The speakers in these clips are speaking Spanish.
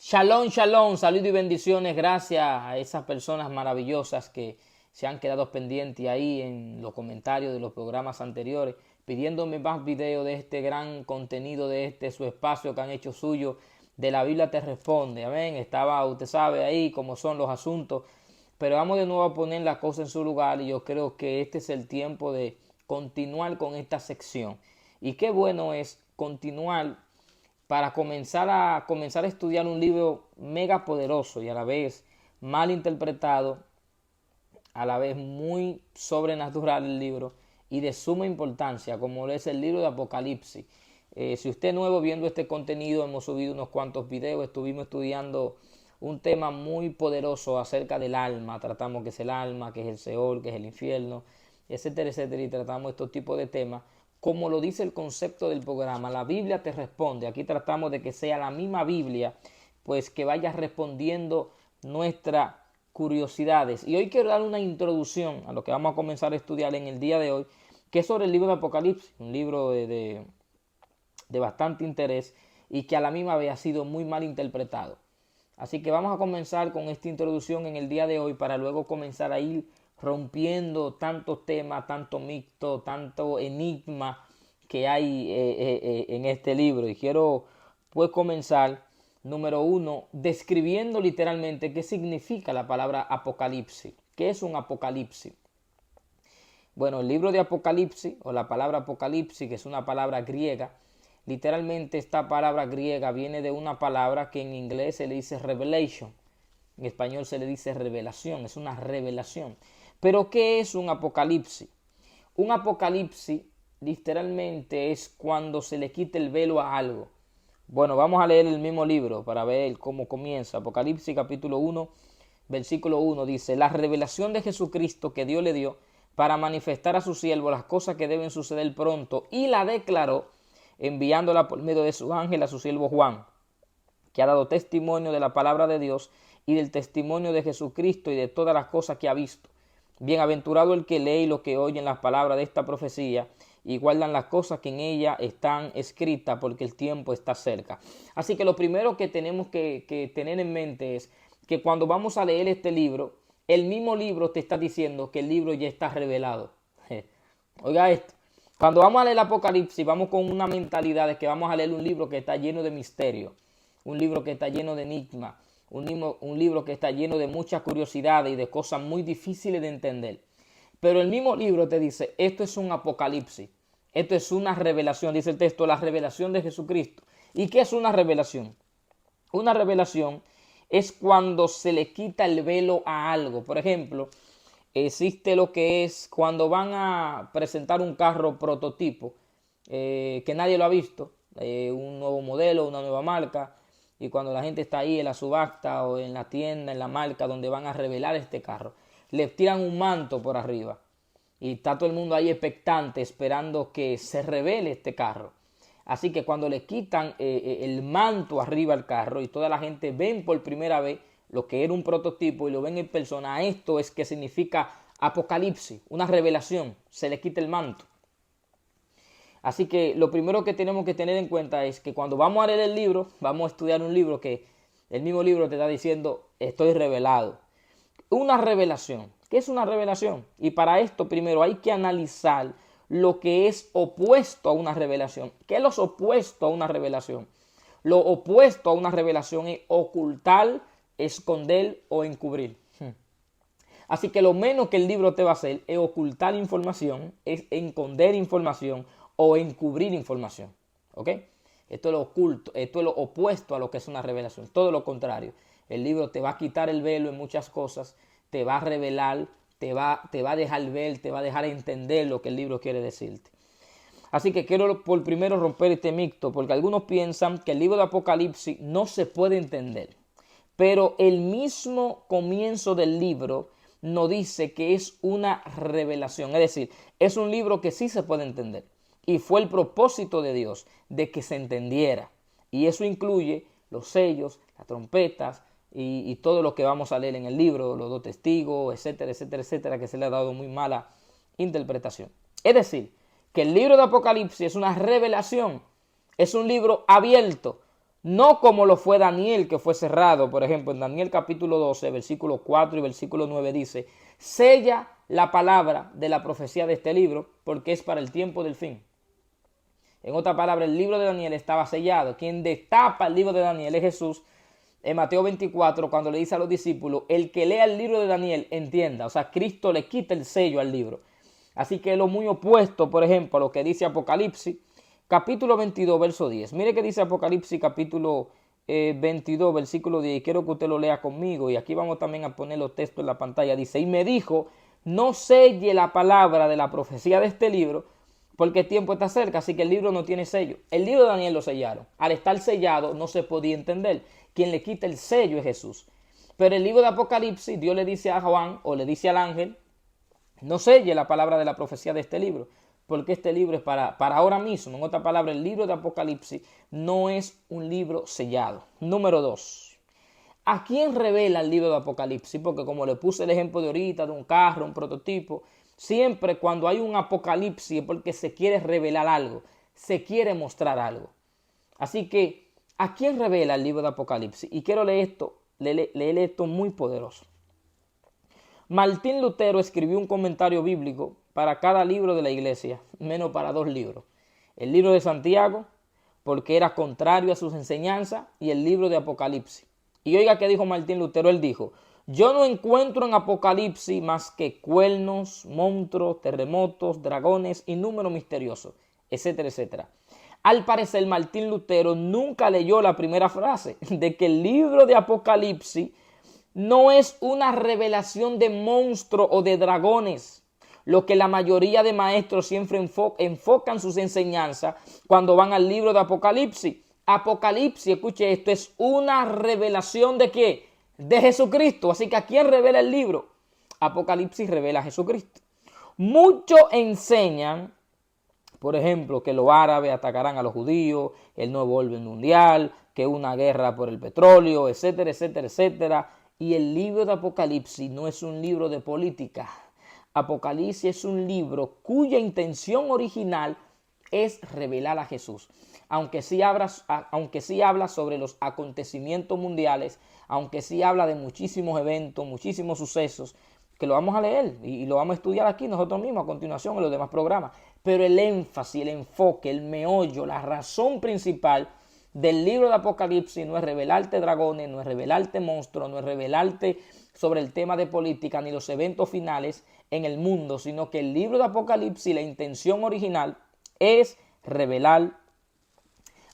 Shalom, shalom, saludos y bendiciones. Gracias a esas personas maravillosas que se han quedado pendientes ahí en los comentarios de los programas anteriores, pidiéndome más videos de este gran contenido, de este su espacio que han hecho suyo, de la Biblia te responde. Amén. Estaba, usted sabe ahí cómo son los asuntos, pero vamos de nuevo a poner las cosas en su lugar y yo creo que este es el tiempo de continuar con esta sección. Y qué bueno es continuar para comenzar a estudiar un libro mega poderoso y a la vez mal interpretado, a la vez muy sobrenatural el libro y de suma importancia, como es el libro de Apocalipsis. Si usted es nuevo viendo este contenido, hemos subido unos cuantos videos, estuvimos estudiando un tema muy poderoso acerca del alma, tratamos que es el alma, que es el Seol, que es el infierno, etcétera, etcétera, y tratamos estos tipos de temas. Como lo dice el concepto del programa, la Biblia te responde. Aquí tratamos de que sea la misma Biblia, pues que vaya respondiendo nuestras curiosidades. Y hoy quiero dar una introducción a lo que vamos a comenzar a estudiar en el día de hoy, que es sobre el libro de Apocalipsis, un libro de bastante interés y que a la misma vez ha sido muy mal interpretado. Así que vamos a comenzar con esta introducción en el día de hoy para luego comenzar a ir rompiendo tantos temas, tanto mixto, tanto enigma que hay en este libro. Y quiero pues comenzar, número uno, describiendo literalmente qué significa la palabra apocalipsis. ¿Qué es un apocalipsis? Bueno, el libro de Apocalipsis, o la palabra apocalipsis, que es una palabra griega, literalmente esta palabra griega viene de una palabra que en inglés se le dice revelation, en español se le dice revelación, es una revelación. Pero ¿qué es un apocalipsis? Un apocalipsis literalmente es cuando se le quita el velo a algo. Bueno, vamos a leer el mismo libro para ver cómo comienza. Apocalipsis capítulo 1, versículo 1 dice: la revelación de Jesucristo que Dios le dio para manifestar a su siervo las cosas que deben suceder pronto, y la declaró enviándola por medio de su ángel a su siervo Juan, que ha dado testimonio de la palabra de Dios y del testimonio de Jesucristo y de todas las cosas que ha visto. Bienaventurado el que lee y los que oyen las palabras de esta profecía y guardan las cosas que en ella están escritas, porque el tiempo está cerca. Así que lo primero que tenemos que tener en mente es que cuando vamos a leer este libro, el mismo libro te está diciendo que el libro ya está revelado. Oiga esto. Cuando vamos a leer el Apocalipsis, vamos con una mentalidad de que vamos a leer un libro que está lleno de misterio, un libro que está lleno de enigmas, un libro que está lleno de muchas curiosidades y de cosas muy difíciles de entender. Pero el mismo libro te dice, esto es un apocalipsis, esto es una revelación, dice el texto, la revelación de Jesucristo. ¿Y qué es una revelación? Una revelación es cuando se le quita el velo a algo. Por ejemplo, existe lo que es cuando van a presentar un carro prototipo que nadie lo ha visto, un nuevo modelo, una nueva marca, y cuando la gente está ahí en la subasta o en la tienda, en la marca donde van a revelar este carro, le tiran un manto por arriba y está todo el mundo ahí expectante esperando que se revele este carro. Así que cuando le quitan el manto arriba al carro y toda la gente ven por primera vez lo que era un prototipo y lo ven en persona, esto es que significa apocalipsis, una revelación, se le quita el manto. Así que lo primero que tenemos que tener en cuenta es que cuando vamos a leer el libro, vamos a estudiar un libro que el mismo libro te está diciendo, estoy revelado. Una revelación. ¿Qué es una revelación? Y para esto primero hay que analizar lo que es opuesto a una revelación. ¿Qué es lo opuesto a una revelación? Lo opuesto a una revelación es ocultar, esconder o encubrir. Así que lo menos que el libro te va a hacer es ocultar información, es esconder información o encubrir información. ¿Ok? Esto es lo oculto, esto es lo opuesto a lo que es una revelación. Todo lo contrario. El libro te va a quitar el velo en muchas cosas, te va a revelar, te va a dejar ver, te va a dejar entender lo que el libro quiere decirte. Así que quiero por primero romper este mito, porque algunos piensan que el libro de Apocalipsis no se puede entender. Pero el mismo comienzo del libro nos dice que es una revelación. Es decir, es un libro que sí se puede entender. Y fue el propósito de Dios de que se entendiera. Y eso incluye los sellos, las trompetas y todo lo que vamos a leer en el libro, los dos testigos, etcétera, etcétera, etcétera, que se le ha dado muy mala interpretación. Es decir, que el libro de Apocalipsis es una revelación, es un libro abierto, no como lo fue Daniel, que fue cerrado. Por ejemplo, en Daniel capítulo 12, versículo 4 y versículo 9 dice, sella la palabra de la profecía de este libro, porque es para el tiempo del fin. En otra palabra, el libro de Daniel estaba sellado. Quien destapa el libro de Daniel es Jesús. En Mateo 24, cuando le dice a los discípulos, el que lea el libro de Daniel entienda. O sea, Cristo le quita el sello al libro. Así que es lo muy opuesto, por ejemplo, a lo que dice Apocalipsis, capítulo 22, verso 10. Mire que dice Apocalipsis, capítulo 22, versículo 10. Y quiero que usted lo lea conmigo. Y aquí vamos también a poner los textos en la pantalla. Dice, y me dijo, no selle la palabra de la profecía de este libro, porque el tiempo está cerca, así que el libro no tiene sello. El libro de Daniel lo sellaron. Al estar sellado no se podía entender. Quien le quita el sello es Jesús. Pero el libro de Apocalipsis, Dios le dice a Juan, o le dice al ángel, no selle la palabra de la profecía de este libro, porque este libro es para ahora mismo. En otra palabra, el libro de Apocalipsis no es un libro sellado. Número 2. ¿A quién revela el libro de Apocalipsis? Porque como le puse el ejemplo de ahorita, de un carro, un prototipo, siempre cuando hay un apocalipsis es porque se quiere revelar algo, se quiere mostrar algo. Así que, ¿a quién revela el libro de Apocalipsis? Y quiero leer esto muy poderoso. Martín Lutero escribió un comentario bíblico para cada libro de la iglesia, menos para 2 libros. El libro de Santiago, porque era contrario a sus enseñanzas, y el libro de Apocalipsis. Y oiga qué dijo Martín Lutero, él dijo, yo no encuentro en Apocalipsis más que cuernos, monstruos, terremotos, dragones y números misteriosos, etcétera, etcétera. Al parecer, Martín Lutero nunca leyó la primera frase de que el libro de Apocalipsis no es una revelación de monstruos o de dragones, lo que la mayoría de maestros siempre enfocan sus enseñanzas cuando van al libro de Apocalipsis. Apocalipsis, escuche esto, es una revelación ¿de qué? De Jesucristo. Así que ¿a quién revela el libro? Apocalipsis revela a Jesucristo. Muchos enseñan, por ejemplo, que los árabes atacarán a los judíos, el nuevo orden mundial, que una guerra por el petróleo, etcétera, etcétera, etcétera. Y el libro de Apocalipsis no es un libro de política. Apocalipsis es un libro cuya intención original es revelar a Jesús. Aunque sí habla sobre los acontecimientos mundiales, aunque sí habla de muchísimos eventos, muchísimos sucesos, que lo vamos a leer y lo vamos a estudiar aquí nosotros mismos a continuación en los demás programas. Pero el énfasis, el enfoque, el meollo, la razón principal del libro de Apocalipsis no es revelarte dragones, no es revelarte monstruos, no es revelarte sobre el tema de política ni los eventos finales en el mundo, sino que el libro de Apocalipsis, la intención original es revelar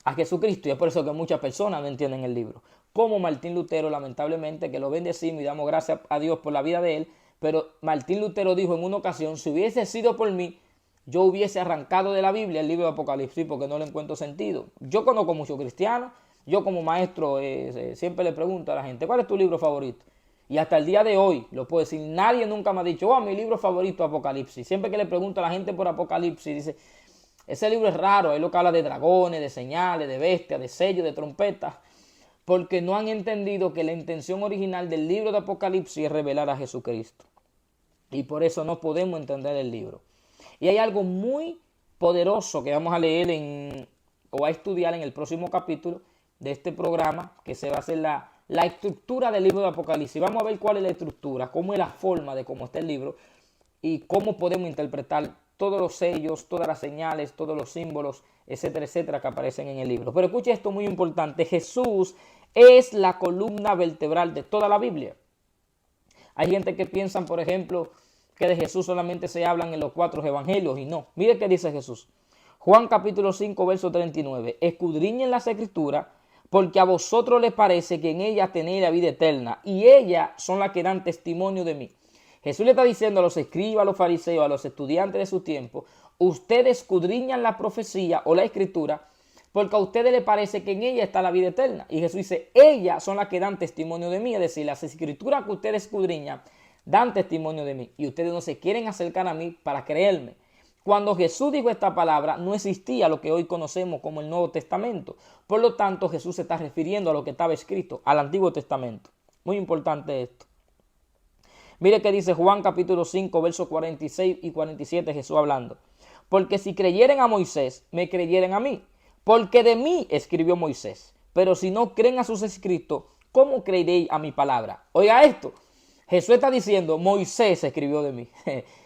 a Jesucristo. Y es por eso que muchas personas no entienden el libro. Como Martín Lutero, lamentablemente, que lo bendecimos y damos gracias a Dios por la vida de él, pero Martín Lutero dijo en una ocasión, si hubiese sido por mí, yo hubiese arrancado de la Biblia el libro de Apocalipsis porque no le encuentro sentido. Yo conozco muchos cristianos, yo como maestro siempre le pregunto a la gente, ¿cuál es tu libro favorito? Y hasta el día de hoy, lo puedo decir, nadie nunca me ha dicho, mi libro favorito es Apocalipsis. Siempre que le pregunto a la gente por Apocalipsis, dice, ese libro es raro, es lo que habla de dragones, de señales, de bestias, de sellos, de trompetas, porque no han entendido que la intención original del libro de Apocalipsis es revelar a Jesucristo. Y por eso no podemos entender el libro. Y hay algo muy poderoso que vamos a leer o a estudiar en el próximo capítulo de este programa, que se va a hacer la estructura del libro de Apocalipsis. Vamos a ver cuál es la estructura, cómo es la forma de cómo está el libro y cómo podemos interpretar todos los sellos, todas las señales, todos los símbolos, etcétera, etcétera, que aparecen en el libro. Pero escuche esto muy importante, Jesús es la columna vertebral de toda la Biblia. Hay gente que piensa, por ejemplo, que de Jesús solamente se hablan en los 4 evangelios y no. Mire qué dice Jesús. Juan capítulo 5, verso 39. Escudriñen las escrituras porque a vosotros les parece que en ellas tenéis la vida eterna y ellas son las que dan testimonio de mí. Jesús le está diciendo a los escribas, a los fariseos, a los estudiantes de su tiempo, ustedes escudriñan la profecía o la escritura porque a ustedes les parece que en ella está la vida eterna. Y Jesús dice, ellas son las que dan testimonio de mí, es decir, las escrituras que ustedes escudriñan dan testimonio de mí y ustedes no se quieren acercar a mí para creerme. Cuando Jesús dijo esta palabra, no existía lo que hoy conocemos como el Nuevo Testamento. Por lo tanto, Jesús se está refiriendo a lo que estaba escrito, al Antiguo Testamento. Muy importante esto. Mire que dice Juan capítulo 5, versos 46 y 47, Jesús hablando. Porque si creyeren a Moisés, me creyeren a mí. Porque de mí escribió Moisés. Pero si no creen a sus escritos, ¿cómo creeréis a mi palabra? Oiga esto. Jesús está diciendo, Moisés escribió de mí.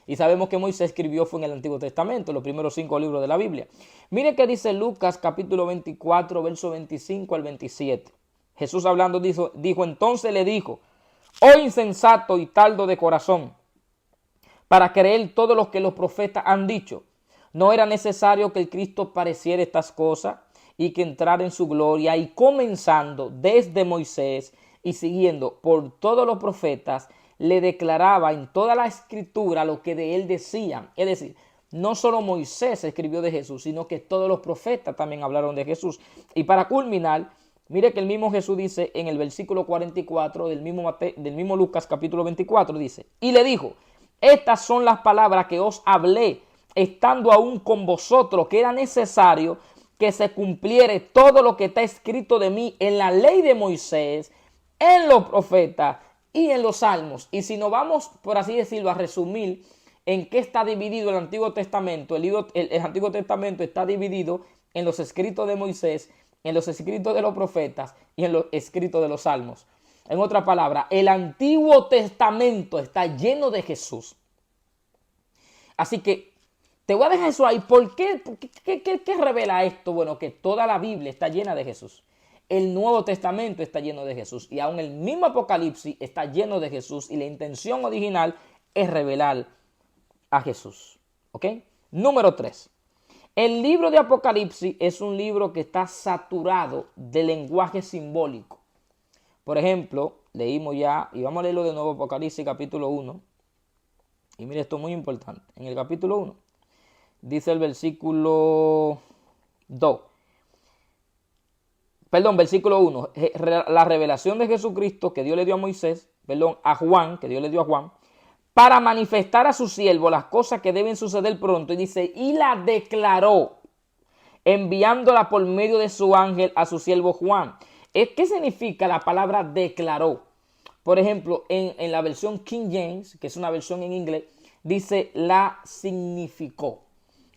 Y sabemos que Moisés escribió fue en el Antiguo Testamento, los primeros 5 libros de la Biblia. Mire qué dice Lucas capítulo 24, verso 25 al 27. Jesús hablando dijo, entonces le dijo, oh insensato y tardo de corazón, para creer todo lo que los profetas han dicho. ¿No era necesario que el Cristo padeciera estas cosas y que entrara en su gloria? Y comenzando desde Moisés y siguiendo por todos los profetas, le declaraba en toda la escritura lo que de él decían. Es decir, no solo Moisés escribió de Jesús, sino que todos los profetas también hablaron de Jesús. Y para culminar, mire que el mismo Jesús dice en el versículo 44 del mismo Lucas capítulo 24, dice, y le dijo, estas son las palabras que os hablé, estando aún con vosotros, que era necesario que se cumpliere todo lo que está escrito de mí en la ley de Moisés, en los profetas y en los salmos. Y si nos vamos, por así decirlo, a resumir en qué está dividido el Antiguo Testamento, el Antiguo Testamento está dividido en los escritos de Moisés, en los escritos de los profetas y en los escritos de los salmos. En otra palabra, el Antiguo Testamento está lleno de Jesús. Así que te voy a dejar eso ahí. ¿Por qué? ¿Qué revela esto? Bueno, que toda la Biblia está llena de Jesús. El Nuevo Testamento está lleno de Jesús. Y aún el mismo Apocalipsis está lleno de Jesús. Y la intención original es revelar a Jesús. ¿Ok? Número 3. El libro de Apocalipsis es un libro que está saturado de lenguaje simbólico. Por ejemplo, leímos ya, y vamos a leerlo de nuevo, Apocalipsis capítulo 1. Y mire, esto es muy importante. En el capítulo 1 dice el versículo 2. Versículo 1. La revelación de Jesucristo que Dios le dio a Moisés, a Juan, que Dios le dio a Juan, para manifestar a su siervo las cosas que deben suceder pronto. Y dice, y la declaró, enviándola por medio de su ángel a su siervo Juan. ¿Qué significa la palabra declaró? Por ejemplo, en la versión King James, que es una versión en inglés, dice la significó.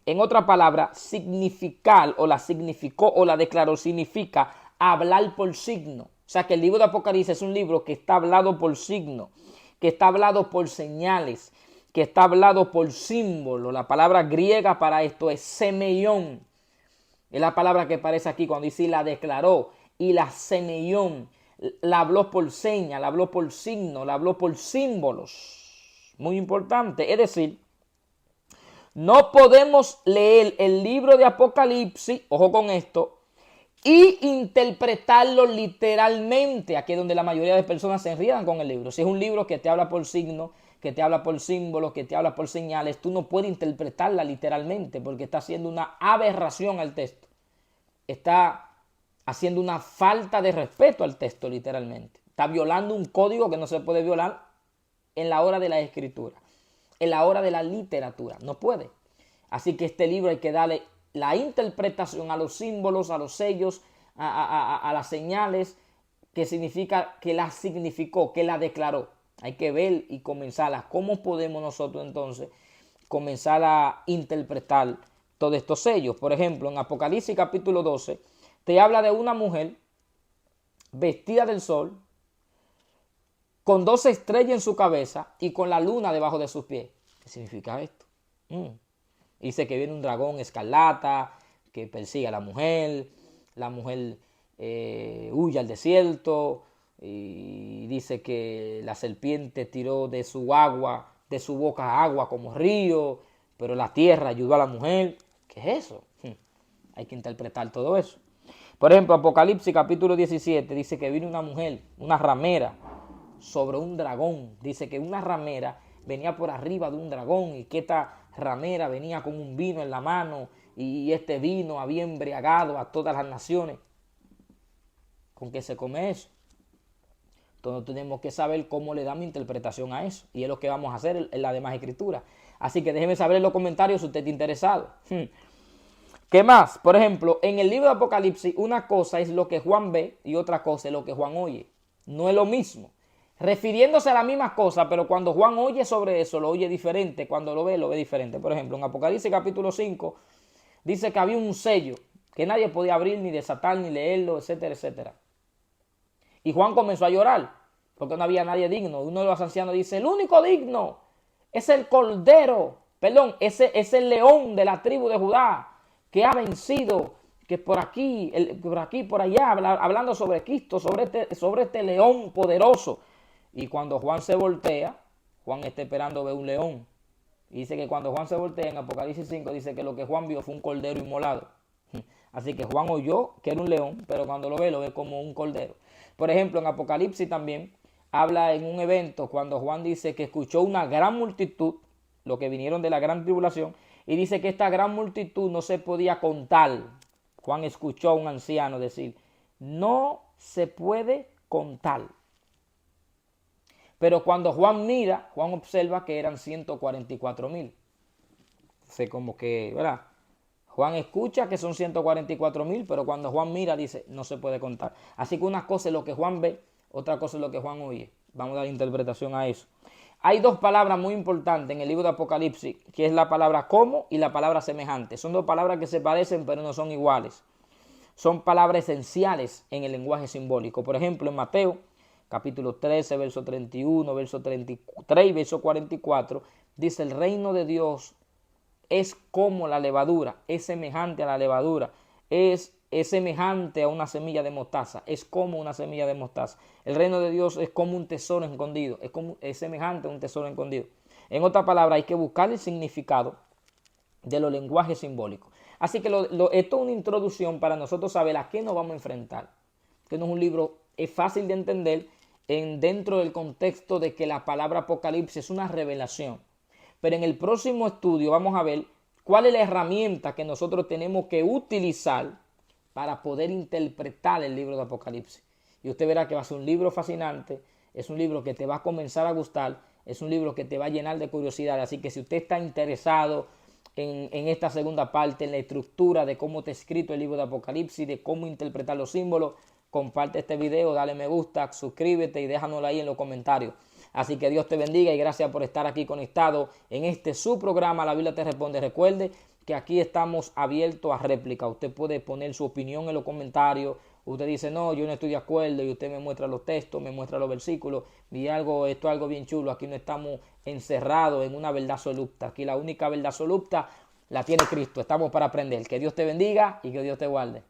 En otra palabra, significar o la significó o la declaró significa hablar por signo. O sea que el libro de Apocalipsis es un libro que está hablado por signo, que está hablado por señales, que está hablado por símbolo. La palabra griega para esto es semeión. Es la palabra que aparece aquí cuando dice la declaró. Y la semeión la habló por seña, la habló por signo, la habló por símbolos. Muy importante. Es decir, no podemos leer el libro de Apocalipsis, ojo con esto, y interpretarlo literalmente. Aquí es donde la mayoría de personas se enredan con el libro. Si es un libro que te habla por signo, que te habla por símbolos, que te habla por señales, tú no puedes interpretarla literalmente porque está haciendo una aberración al texto. Está haciendo una falta de respeto al texto literalmente. Está violando un código que no se puede violar en la hora de la escritura, en la hora de la literatura. No puede. Así que este libro hay que darle la interpretación a los símbolos, a los sellos, a las señales, que significa, que la significó, que la declaró. Hay que ver y comenzarla. ¿Cómo podemos nosotros entonces comenzar a interpretar todos estos sellos? Por ejemplo, en Apocalipsis capítulo 12, te habla de una mujer vestida del sol, con 12 estrellas en su cabeza y con la luna debajo de sus pies. ¿Qué significa esto? Dice que viene un dragón escarlata que persigue a la mujer huye al desierto, y dice que la serpiente tiró de su boca agua como río, pero la tierra ayudó a la mujer. ¿Qué es eso? Hay que interpretar todo eso. Por ejemplo, Apocalipsis capítulo 17 dice que vino una mujer, una ramera, sobre un dragón. Dice que una ramera venía por arriba de un dragón y que esta ramera venía con un vino en la mano y este vino había embriagado a todas las naciones. ¿Con qué se come eso? Entonces tenemos que saber cómo le damos interpretación a eso. Y es lo que vamos a hacer en la demás escritura. Así que déjeme saber en los comentarios si usted está interesado. ¿Qué más? Por ejemplo, en el libro de Apocalipsis, una cosa es lo que Juan ve y otra cosa es lo que Juan oye. No es lo mismo. Refiriéndose a la misma cosa, pero cuando Juan oye sobre eso, lo oye diferente. Cuando lo ve diferente. Por ejemplo, en Apocalipsis capítulo 5, dice que había un sello que nadie podía abrir, ni desatar, ni leerlo, etcétera, etcétera. Y Juan comenzó a llorar, porque no había nadie digno. Uno de los ancianos dice, el único digno es el cordero, perdón, es el león de la tribu de Judá, que ha vencido, que por aquí, por allá, hablando sobre Cristo, sobre este león poderoso. Y cuando Juan se voltea, Juan está esperando ver un león. Y dice que cuando Juan se voltea, en Apocalipsis 5, dice que lo que Juan vio fue un cordero inmolado. Así que Juan oyó que era un león, pero cuando lo ve como un cordero. Por ejemplo, en Apocalipsis también habla en un evento cuando Juan dice que escuchó una gran multitud, los que vinieron de la gran tribulación, y dice que esta gran multitud no se podía contar. Juan escuchó a un anciano decir, no se puede contar. Pero cuando Juan mira, Juan observa que eran 144,000. Entonces como que, ¿verdad? Juan escucha que son 144,000, pero cuando Juan mira dice, no se puede contar. Así que una cosa es lo que Juan ve, otra cosa es lo que Juan oye. Vamos a dar interpretación a eso. Hay dos palabras muy importantes en el libro de Apocalipsis, que es la palabra como y la palabra semejante. Son dos palabras que se parecen, pero no son iguales. Son palabras esenciales en el lenguaje simbólico. Por ejemplo, en Mateo, capítulo 13, verso 31, verso 33 y verso 44, dice, el reino de Dios es como la levadura, es semejante a la levadura, es semejante a una semilla de mostaza, es como una semilla de mostaza. El reino de Dios es como un tesoro escondido, es semejante a un tesoro escondido. En otras palabras, hay que buscar el significado de los lenguajes simbólicos. Así que esto es una introducción para nosotros saber a qué nos vamos a enfrentar. Que no es un libro, es fácil de entender dentro del contexto de que la palabra Apocalipsis es una revelación. Pero en el próximo estudio vamos a ver cuál es la herramienta que nosotros tenemos que utilizar para poder interpretar el libro de Apocalipsis. Y usted verá que va a ser un libro fascinante, es un libro que te va a comenzar a gustar, es un libro que te va a llenar de curiosidad. Así que si usted está interesado en esta segunda parte, en la estructura de cómo está escrito el libro de Apocalipsis, de cómo interpretar los símbolos, comparte este video, dale me gusta, suscríbete y déjanoslo ahí en los comentarios. Así que Dios te bendiga y gracias por estar aquí conectado en este su programa La Biblia te responde. Recuerde que aquí estamos abiertos a réplica. Usted puede poner su opinión en los comentarios. Usted dice, no, yo no estoy de acuerdo, y usted me muestra los textos, me muestra los versículos, y esto es algo bien chulo. Aquí no estamos encerrados en una verdad absoluta. Aquí la única verdad absoluta la tiene Cristo. Estamos para aprender. Que Dios te bendiga y que Dios te guarde.